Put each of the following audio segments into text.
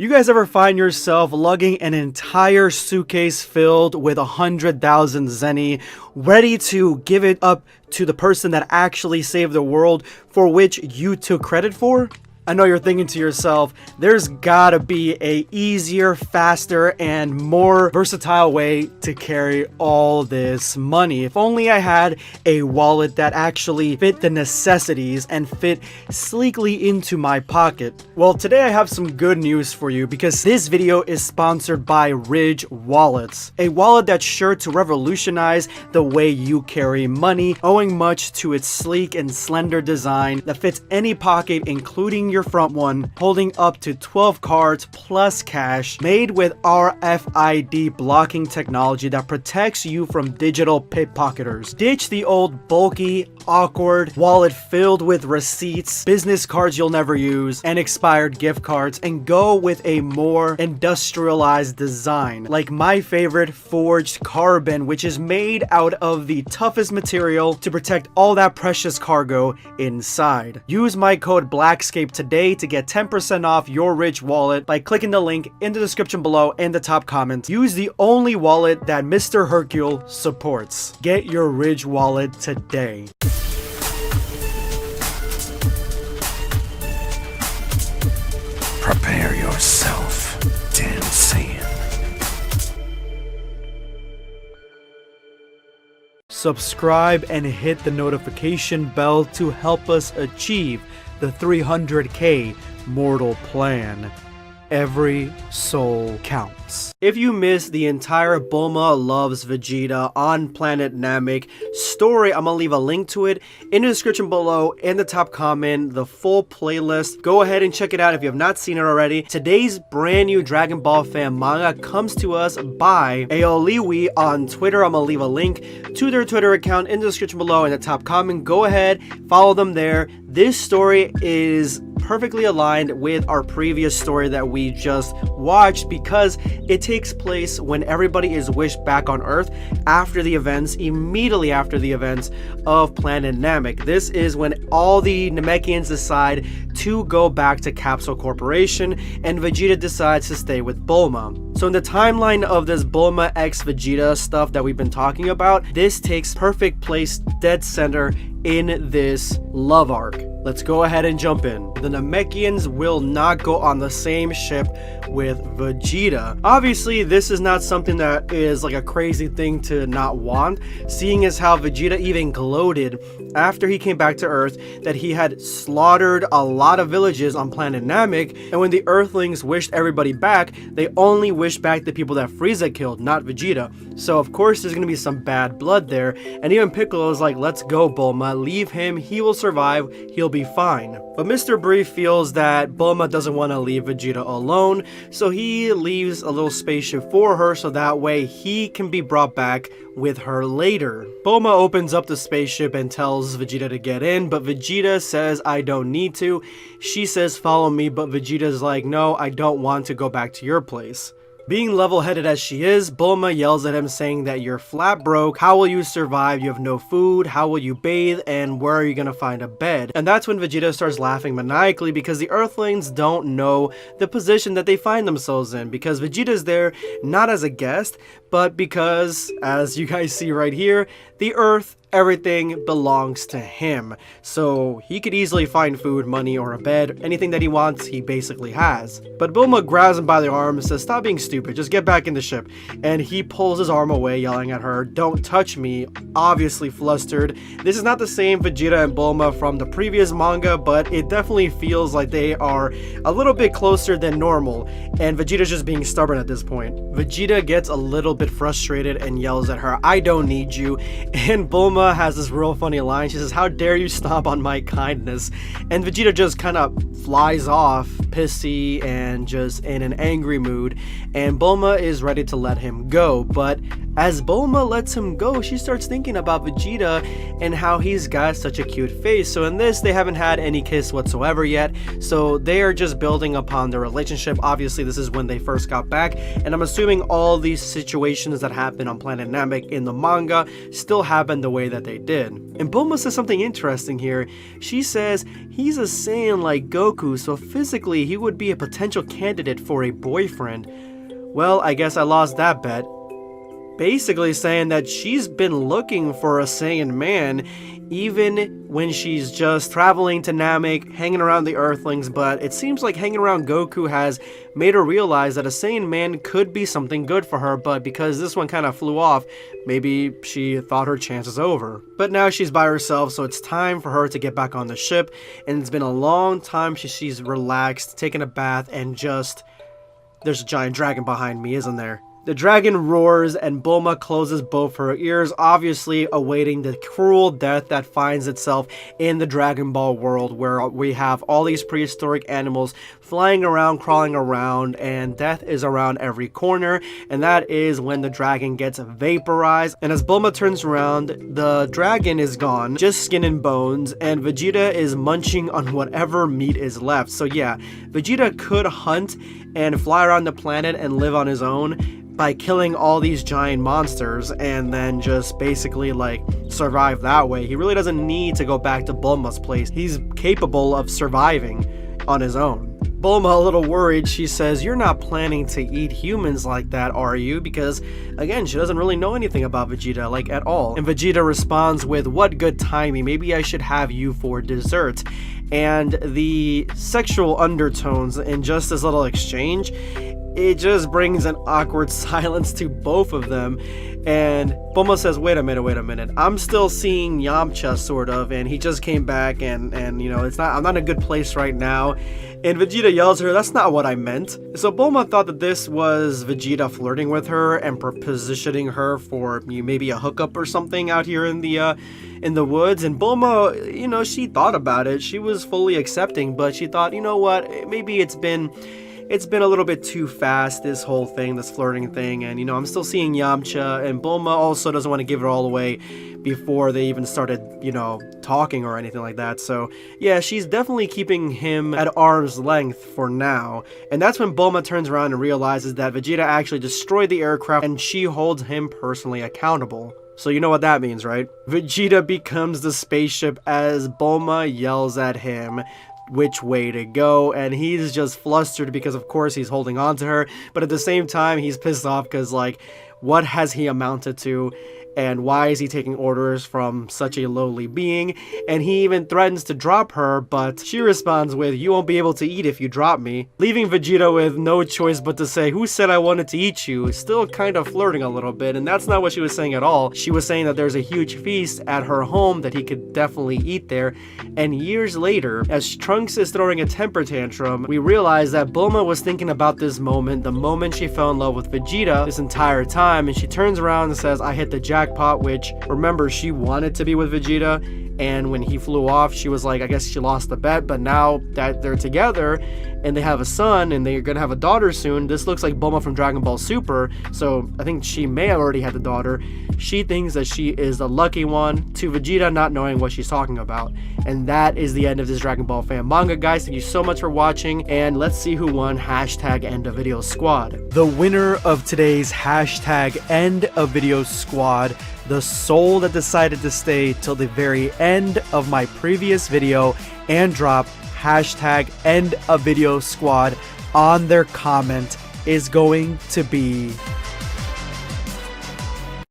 You guys ever find yourself lugging an entire suitcase filled with 100,000 zenny, ready to give it up to the person that actually saved the world for which you took credit for? I know you're thinking to yourself, there's gotta be a easier, faster, and more versatile way to carry all this money. If only I had a wallet that actually fit the necessities and fit sleekly into my pocket. Well, today I have some good news for you because this video is sponsored by Ridge Wallets, a wallet that's sure to revolutionize the way you carry money, owing much to its sleek and slender design that fits any pocket, including your front one, holding up to 12 cards plus cash, made with RFID blocking technology that protects you from digital pickpocketers. Ditch the old bulky, awkward wallet filled with receipts, business cards you'll never use, and expired gift cards, and go with a more industrialized design, like my favorite forged carbon, which is made out of the toughest material to protect all that precious cargo inside. Use my code BLACKSCAPE today to get 10% off your Ridge wallet by clicking the link in the description below and the top comment. Use the only wallet that Mr. Hercule supports. Get your Ridge wallet today. Prepare yourself, Dan Saiyan. Subscribe and hit the notification bell to help us achieve the 300k mortal plan. Every soul counts. If you missed the entire Bulma loves Vegeta on planet Namek story, I'm gonna leave a link to it in the description below in the top comment, the full playlist. Go ahead and check it out if you have not seen it already. Today's brand new Dragon Ball fan manga comes to us by Aoliwi on Twitter. I'm gonna leave a link to their Twitter account in the description below in the top comment. Go ahead, follow them there. This story is perfectly aligned with our previous story that we just watched because it takes place when everybody is wished back on Earth after the events, immediately after the events of planet Namek. This is when all the Namekians decide to go back to Capsule Corporation and Vegeta decides to stay with Bulma. So in the timeline of this Bulma x Vegeta stuff that we've been talking about, this takes perfect place dead center in this love arc. Let's go ahead and jump in. The Namekians will not go on the same ship with Vegeta. Obviously, this is not something that is like a crazy thing to not want, seeing as how Vegeta even gloated after he came back to Earth that he had slaughtered a lot of villages on planet Namek, and when the Earthlings wished everybody back, they only wished back the people that Frieza killed, not Vegeta. So of course there's gonna be some bad blood there, and even Piccolo's like, let's go Bulma, leave him, he will survive, he'll be fine. But Mr. Brief feels that Bulma doesn't want to leave Vegeta alone, so he leaves a little spaceship for her so that way he can be brought back with her later. Bulma opens up the spaceship and tells Vegeta to get in, but Vegeta says, I don't need to. She says, follow me, but Vegeta's like, no, I don't want to go back to your place. Being level-headed as she is, Bulma yells at him saying that you're flat broke, how will you survive, you have no food, how will you bathe, and where are you gonna find a bed? And that's when Vegeta starts laughing maniacally because the Earthlings don't know the position that they find themselves in, because Vegeta's there not as a guest, but because, as you guys see right here, the Earth, everything belongs to him. So he could easily find food, money, or a bed. Anything that he wants, he basically has. But Bulma grabs him by the arm and says, stop being stupid, just get back in the ship. And he pulls his arm away, yelling at her, don't touch me, obviously flustered. This is not the same Vegeta and Bulma from the previous manga, but it definitely feels like they are a little bit closer than normal. And Vegeta's just being stubborn at this point. Vegeta gets a little bit frustrated and yells at her, I don't need you. And Bulma has this real funny line. She says, how dare you stomp on my kindness? And Vegeta just kind of flies off, pissy and just in an angry mood, and Bulma is ready to let him go. But As Bulma lets him go, she starts thinking about Vegeta and how he's got such a cute face. So in this, they haven't had any kiss whatsoever yet, so they are just building upon their relationship. Obviously, this is when they first got back, and I'm assuming all these situations that happen on planet Namek in the manga still happen the way that they did. And Bulma says something interesting here. She says he's a Saiyan like Goku, so physically he would be a potential candidate for a boyfriend. Well, I guess I lost that bet. Basically saying that she's been looking for a Saiyan man even when she's just traveling to Namek, hanging around the Earthlings, but it seems like hanging around Goku has made her realize that a Saiyan man could be something good for her, but because this one kind of flew off, maybe she thought her chance was over. But now she's by herself, so it's time for her to get back on the ship, and it's been a long time she's relaxed, taking a bath, and just... There's a giant dragon behind me, isn't there? The dragon roars and Bulma closes both her ears, obviously awaiting the cruel death that finds itself in the Dragon Ball world, where we have all these prehistoric animals flying around, crawling around, and death is around every corner, and that is when the dragon gets vaporized. And as Bulma turns around, the dragon is gone, just skin and bones, and Vegeta is munching on whatever meat is left. So yeah, Vegeta could hunt and fly around the planet and live on his own by killing all these giant monsters and then just basically like survive that way. He really doesn't need to go back to Bulma's place. He's capable of surviving on his own. Bulma, a little worried, she says, "You're not planning to eat humans like that, are you?" Because, again, she doesn't really know anything about Vegeta, like, at all. And Vegeta responds with, "What good timing, maybe I should have you for dessert." And the sexual undertones in just this little exchange, it just brings an awkward silence to both of them. And Bulma says, wait a minute, I'm still seeing Yamcha, sort of, and he just came back, and you know, I'm not in a good place right now. And Vegeta yells at her, "That's not what I meant." So Bulma thought that this was Vegeta flirting with her and positioning her for maybe a hookup or something out here in the woods. And Bulma, you know, she thought about it. She was fully accepting, but she thought, you know what, maybe it's been a little bit too fast, this whole thing, this flirting thing, and you know, I'm still seeing Yamcha, and Bulma also doesn't want to give it all away before they even started, you know, talking or anything like that. So yeah, she's definitely keeping him at arm's length for now. And that's when Bulma turns around and realizes that Vegeta actually destroyed the aircraft and she holds him personally accountable. So you know what that means, right? Vegeta becomes the spaceship as Bulma yells at him which way to go, and he's just flustered because of course he's holding on to her, but at the same time he's pissed off because, like, what has he amounted to? And why is he taking orders from such a lowly being? And he even threatens to drop her, but she responds with, "You won't be able to eat if you drop me," leaving Vegeta with no choice but to say, "Who said I wanted to eat you?" Still kind of flirting a little bit, and that's not what she was saying at all. She was saying that there's a huge feast at her home that he could definitely eat there. And years later, as Trunks is throwing a temper tantrum, we realize that Bulma was thinking about this moment, the moment she fell in love with Vegeta this entire time, and she turns around and says, "I hit the jackpot," which, remember, she wanted to be with Vegeta, and when he flew off, she was like, I guess she lost the bet, but now that they're together and they have a son and they're gonna have a daughter soon, this looks like Bulma from Dragon Ball Super, so I think she may have already had the daughter. She thinks that she is the lucky one, to Vegeta not knowing what she's talking about. And that is the end of this Dragon Ball fan manga, guys. Thank you so much for watching, and let's see who won hashtag End of Video Squad. The winner of today's hashtag End of Video Squad, the soul that decided to stay till the very end of my previous video and drop hashtag End of Video Squad on their comment, is going to be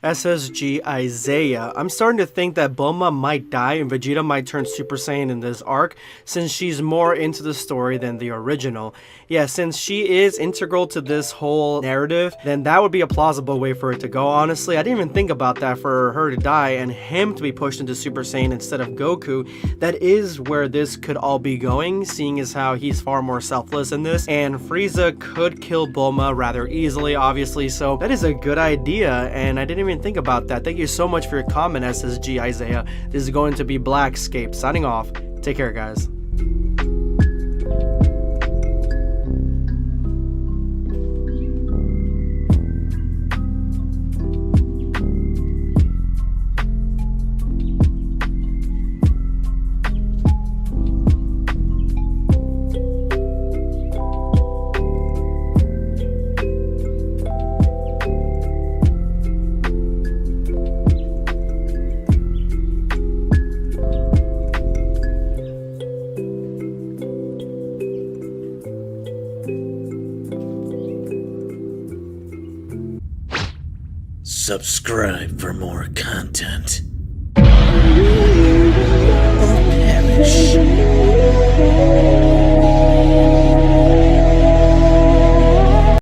SSG Isaiah. I'm starting to think that Bulma might die and Vegeta might turn Super Saiyan in this arc, since she's more into the story than the original. Yeah, since she is integral to this whole narrative, then that would be a plausible way for it to go. Honestly, I didn't even think about that, for her to die and him to be pushed into Super Saiyan instead of Goku. That is where this could all be going, seeing as how he's far more selfless in this, and Frieza could kill Bulma rather easily, obviously, so that is a good idea, and I didn't even think about that. Thank you so much for your comment, SSG Isaiah. This is going to be Blackscape signing off. Take care, guys. Subscribe for more content.